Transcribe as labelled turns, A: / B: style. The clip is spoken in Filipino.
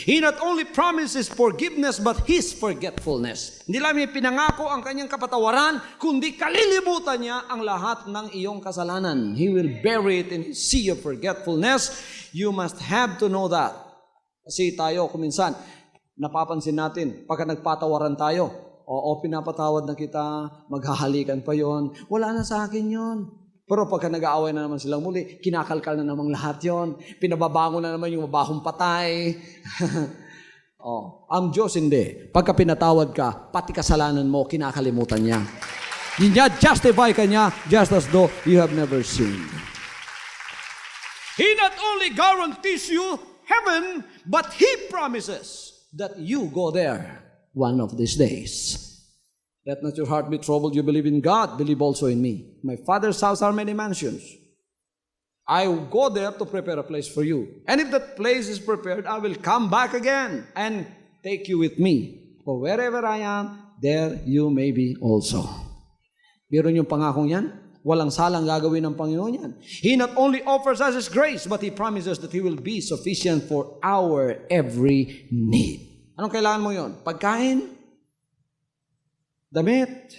A: He not only promises forgiveness, but His forgetfulness. Hindi lang niya pinangako ang kanyang kapatawaran, kundi kalilimutan niya ang lahat ng iyong kasalanan. He will bury it in His sea of forgetfulness. You must have to know that. Kasi tayo, kuminsan, napapansin natin, pagka nagpatawaran tayo, oo, pinapatawad na kita, maghahalikan pa yon, wala na sa akin yon. Pero pagka nag-aaway na naman silang muli, kinakalkal na namang lahat yon. Pinababango na naman yung mabahong patay. Ang Diyos hindi. Pagka pinatawad ka, pati kasalanan mo, kinakalimutan niya. Justify ka niya just as though you have never sinned. He not only guarantees you heaven, but He promises that you go there one of these days. Let not your heart be troubled. You believe in God, believe also in me. My Father's house are many mansions. I will go there to prepare a place for you. And if that place is prepared, I will come back again and take you with me. For wherever I am, there you may be also. Pero yung pangakong yan, walang salang gagawin ng Panginoon yan. He not only offers us His grace, but He promises that He will be sufficient for our every need. Anong kailangan mo yon? Pagkain? Damit?